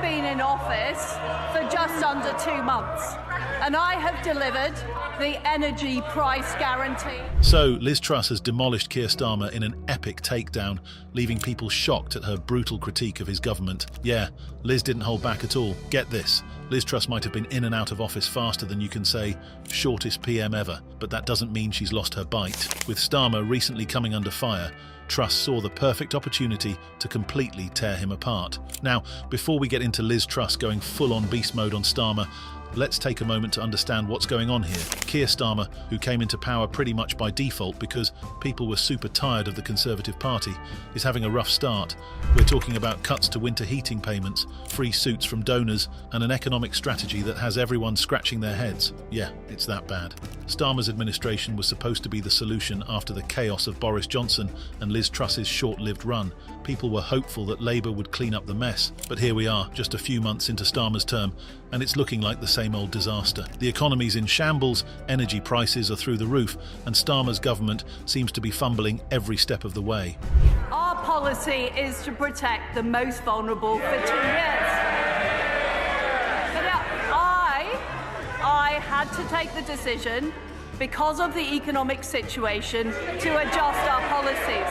been in office for just under 2 months, and I have delivered the energy price guarantee. So, Liz Truss has demolished Keir Starmer in an epic takedown, leaving people shocked at her brutal critique of his government. Yeah, Liz didn't hold back at all. Get this, Liz Truss might have been in and out of office faster than you can say shortest PM ever, but that doesn't mean she's lost her bite. With Starmer recently coming under fire, Truss saw the perfect opportunity to completely tear him apart. Now, before we get into Liz Truss going full-on beast mode on Starmer, let's take a moment to understand what's going on here. Keir Starmer, who came into power pretty much by default because people were super tired of the Conservative Party, is having a rough start. We're talking about cuts to winter heating payments, free suits from donors, and an economic strategy that has everyone scratching their heads. Yeah, it's that bad. Starmer's administration was supposed to be the solution after the chaos of Boris Johnson and Liz Truss's short-lived run. People were hopeful that Labour would clean up the mess, but here we are, just a few months into Starmer's term, and it's looking like the same old disaster. The economy's in shambles, energy prices are through the roof, and Starmer's government seems to be fumbling every step of the way. Our policy is to protect the most vulnerable for 2 years. But I had to take the decision, because of the economic situation, to adjust our policies.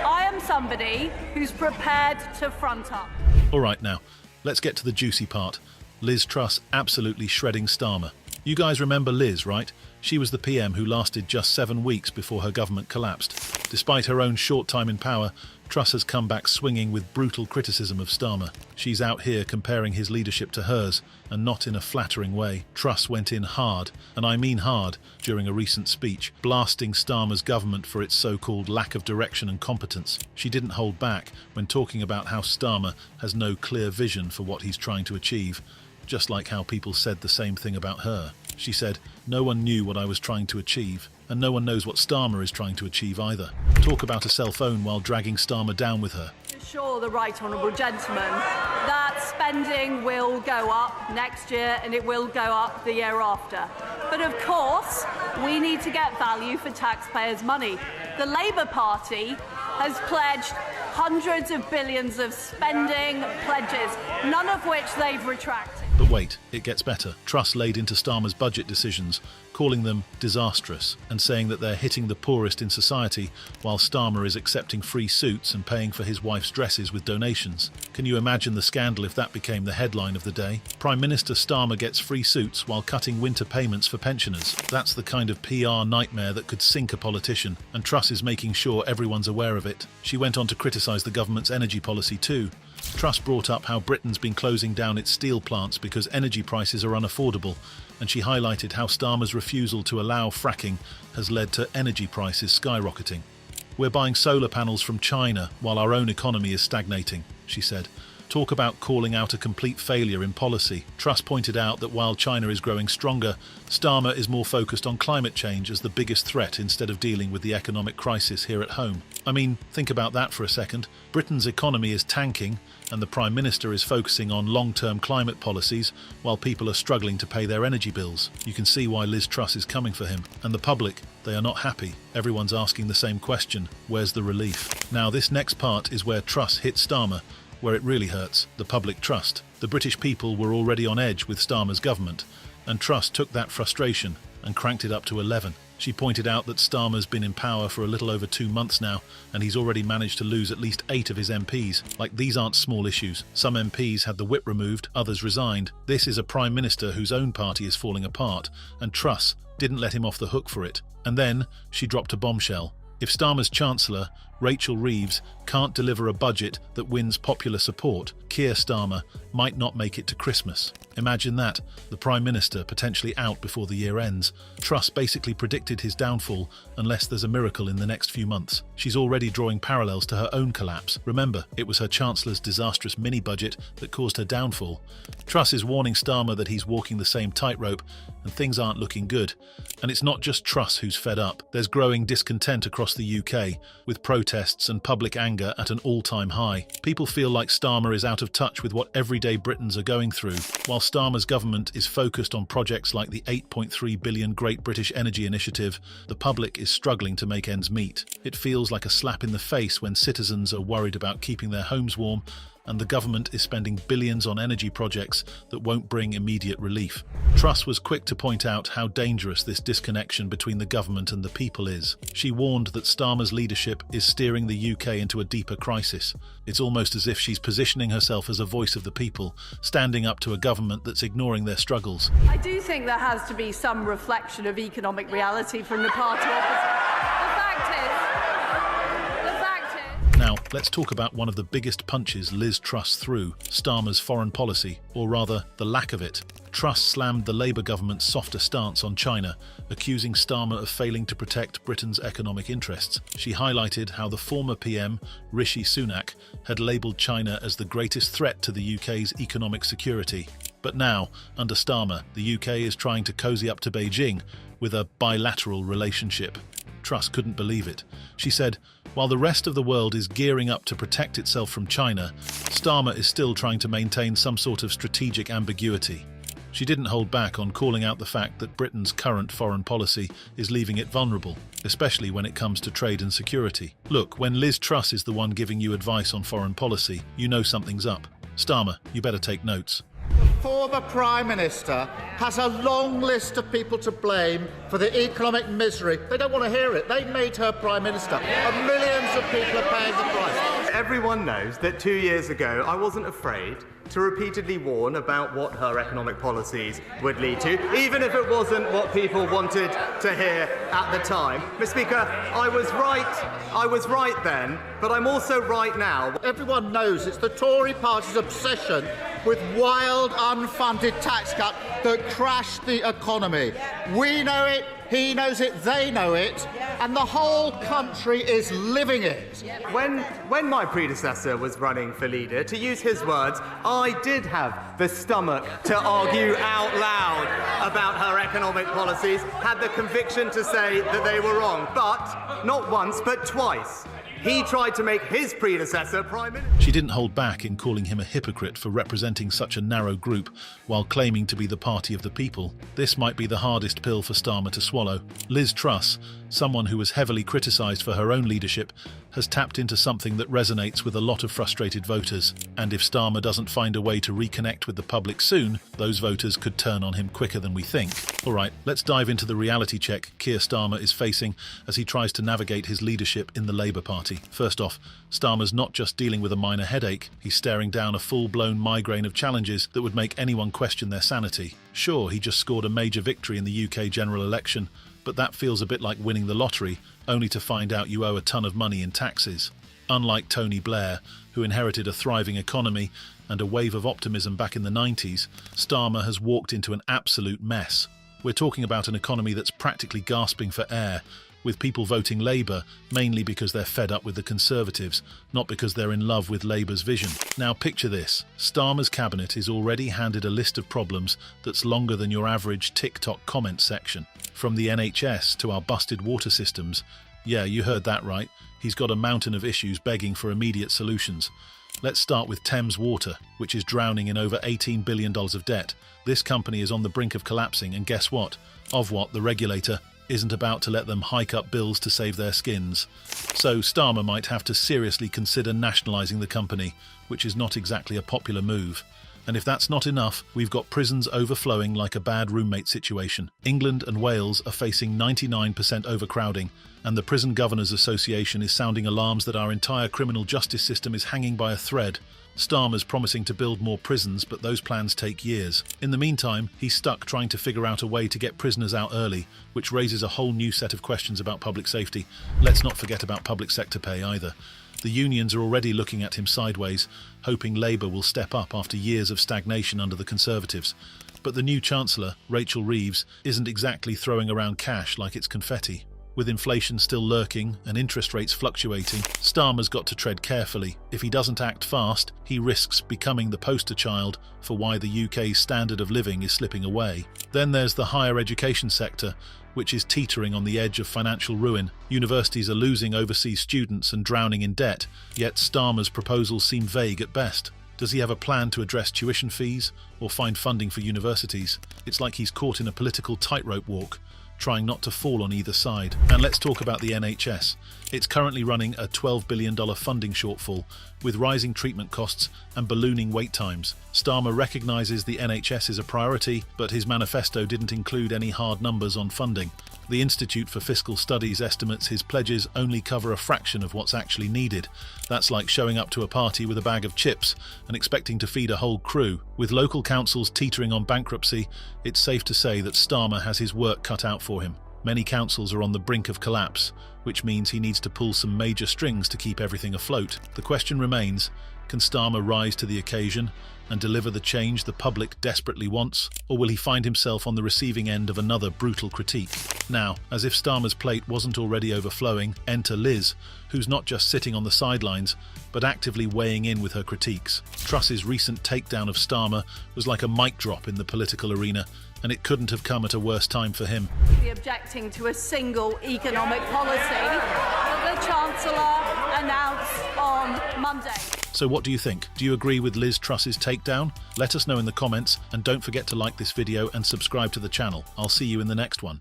I am somebody who's prepared to front up. All right, now, let's get to the juicy part. Liz Truss absolutely shredding Starmer. You guys remember Liz, right? She was the PM who lasted just 7 weeks before her government collapsed. Despite her own short time in power, Truss has come back swinging with brutal criticism of Starmer. She's out here comparing his leadership to hers, and not in a flattering way. Truss went in hard, and I mean hard, during a recent speech, blasting Starmer's government for its so-called lack of direction and competence. She didn't hold back when talking about how Starmer has no clear vision for what he's trying to achieve, just like how people said the same thing about her. She said, "No one knew what I was trying to achieve, and no one knows what Starmer is trying to achieve either." Talk about a cell phone while dragging Starmer down with her. Assure the right honourable gentleman that spending will go up next year and it will go up the year after. But of course, we need to get value for taxpayers' money. The Labour Party has pledged hundreds of billions of spending pledges, none of which they've retracted. But wait, it gets better. Truss laid into Starmer's budget decisions, calling them disastrous, and saying that they're hitting the poorest in society, while Starmer is accepting free suits and paying for his wife's dresses with donations. Can you imagine the scandal if that became the headline of the day? Prime Minister Starmer gets free suits while cutting winter payments for pensioners. That's the kind of PR nightmare that could sink a politician, and Truss is making sure everyone's aware of it. She went on to criticise the government's energy policy too. Truss brought up how Britain's been closing down its steel plants because energy prices are unaffordable, and she highlighted how Starmer's refusal to allow fracking has led to energy prices skyrocketing. "We're buying solar panels from China while our own economy is stagnating," she said. Talk about calling out a complete failure in policy. Truss pointed out that while China is growing stronger, Starmer is more focused on climate change as the biggest threat instead of dealing with the economic crisis here at home. I mean, think about that for a second. Britain's economy is tanking, and the Prime Minister is focusing on long-term climate policies while people are struggling to pay their energy bills. You can see why Liz Truss is coming for him. And the public, they are not happy. Everyone's asking the same question: where's the relief? Now, this next part is where Truss hits Starmer, where it really hurts: the public trust. The British people were already on edge with Starmer's government, and Truss took that frustration and cranked it up to 11. She pointed out that Starmer's been in power for a little over 2 months now, and he's already managed to lose at least 8 of his MPs. Like, these aren't small issues. Some MPs had the whip removed, others resigned. This is a Prime Minister whose own party is falling apart, and Truss didn't let him off the hook for it. And then she dropped a bombshell. If Starmer's Chancellor, Rachel Reeves, can't deliver a budget that wins popular support, Keir Starmer might not make it to Christmas. Imagine that, the Prime Minister potentially out before the year ends. Truss basically predicted his downfall unless there's a miracle in the next few months. She's already drawing parallels to her own collapse. Remember, it was her Chancellor's disastrous mini-budget that caused her downfall. Truss is warning Starmer that he's walking the same tightrope, and things aren't looking good. And it's not just Truss who's fed up. There's growing discontent across the UK, with protests and public anger at an all-time high. People feel like Starmer is out of touch with what everyday Britons are going through. While Starmer's government is focused on projects like the £8.3 billion Great British Energy Initiative, the public is struggling to make ends meet. It feels like a slap in the face when citizens are worried about keeping their homes warm, and the government is spending billions on energy projects that won't bring immediate relief. Truss was quick to point out how dangerous this disconnection between the government and the people is. She warned that Starmer's leadership is steering the UK into a deeper crisis. It's almost as if she's positioning herself as a voice of the people, standing up to a government that's ignoring their struggles. I do think there has to be some reflection of economic reality from the party opposite. Now, let's talk about one of the biggest punches Liz Truss threw, Starmer's foreign policy, or rather, the lack of it. Truss slammed the Labour government's softer stance on China, accusing Starmer of failing to protect Britain's economic interests. She highlighted how the former PM, Rishi Sunak, had labelled China as the greatest threat to the UK's economic security. But now, under Starmer, the UK is trying to cozy up to Beijing with a bilateral relationship. Truss couldn't believe it. She said, while the rest of the world is gearing up to protect itself from China, Starmer is still trying to maintain some sort of strategic ambiguity. She didn't hold back on calling out the fact that Britain's current foreign policy is leaving it vulnerable, especially when it comes to trade and security. Look, when Liz Truss is the one giving you advice on foreign policy, you know something's up. Starmer, you better take notes. The former Prime Minister has a long list of people to blame for the economic misery. They don't want to hear it. They made her Prime Minister, and millions of people are paying the price. Everyone knows that 2 years ago I wasn't afraid to repeatedly warn about what her economic policies would lead to, even if it wasn't what people wanted to hear at the time. Mr. Speaker, I was right then, but I'm also right now. Everyone knows it's the Tory party's obsession with wild, unfunded tax cuts that crashed the economy. We know it, he knows it, they know it, and the whole country is living it. When my predecessor was running for leader, to use his words, I did have the stomach to argue out loud about her economic policies, had the conviction to say that they were wrong, but not once, but twice. He tried to make his predecessor Prime Minister. She didn't hold back in calling him a hypocrite for representing such a narrow group while claiming to be the party of the people. This might be the hardest pill for Starmer to swallow. Liz Truss, someone who was heavily criticised for her own leadership, has tapped into something that resonates with a lot of frustrated voters. And if Starmer doesn't find a way to reconnect with the public soon, those voters could turn on him quicker than we think. All right, let's dive into the reality check Keir Starmer is facing as he tries to navigate his leadership in the Labour Party. First off, Starmer's not just dealing with a minor headache, he's staring down a full-blown migraine of challenges that would make anyone question their sanity. Sure, he just scored a major victory in the UK general election, but that feels a bit like winning the lottery, only to find out you owe a ton of money in taxes. Unlike Tony Blair, who inherited a thriving economy and a wave of optimism back in the 90s, Starmer has walked into an absolute mess. We're talking about an economy that's practically gasping for air, with people voting Labour mainly because they're fed up with the Conservatives, not because they're in love with Labour's vision. Now picture this, Starmer's cabinet is already handed a list of problems that's longer than your average TikTok comment section. From the NHS to our busted water systems, yeah, you heard that right, he's got a mountain of issues begging for immediate solutions. Let's start with Thames Water, which is drowning in over $18 billion of debt. This company is on the brink of collapsing, and guess what? The regulator isn't about to let them hike up bills to save their skins. So Starmer might have to seriously consider nationalising the company, which is not exactly a popular move. And if that's not enough, we've got prisons overflowing like a bad roommate situation. England and Wales are facing 99% overcrowding, and the Prison Governors Association is sounding alarms that our entire criminal justice system is hanging by a thread. Starmer's promising to build more prisons, but those plans take years. In the meantime, he's stuck trying to figure out a way to get prisoners out early, which raises a whole new set of questions about public safety. Let's not forget about public sector pay either. The unions are already looking at him sideways, hoping Labour will step up after years of stagnation under the Conservatives. But the new Chancellor, Rachel Reeves, isn't exactly throwing around cash like it's confetti. With inflation still lurking and interest rates fluctuating, Starmer's got to tread carefully. If he doesn't act fast, he risks becoming the poster child for why the UK's standard of living is slipping away. Then there's the higher education sector, which is teetering on the edge of financial ruin. Universities are losing overseas students and drowning in debt, yet Starmer's proposals seem vague at best. Does he have a plan to address tuition fees or find funding for universities? It's like he's caught in a political tightrope walk. trying not to fall on either side. And let's talk about the NHS. It's currently running a $12 billion funding shortfall, with rising treatment costs and ballooning wait times. Starmer recognises the NHS is a priority, but his manifesto didn't include any hard numbers on funding. The Institute for Fiscal Studies estimates his pledges only cover a fraction of what's actually needed. That's like showing up to a party with a bag of chips and expecting to feed a whole crew. With local councils teetering on bankruptcy, it's safe to say that Starmer has his work cut out for him. Many councils are on the brink of collapse, which means he needs to pull some major strings to keep everything afloat. The question remains, can Starmer rise to the occasion and deliver the change the public desperately wants, or will he find himself on the receiving end of another brutal critique? Now, as if Starmer's plate wasn't already overflowing, enter Liz, who's not just sitting on the sidelines, but actively weighing in with her critiques. Truss's recent takedown of Starmer was like a mic drop in the political arena, and it couldn't have come at a worse time for him. Be objecting to a single economic policy that the Chancellor announced on Monday. So what do you think? Do you agree with Liz Truss's takedown? Let us know in the comments, and don't forget to like this video and subscribe to the channel. I'll see you in the next one.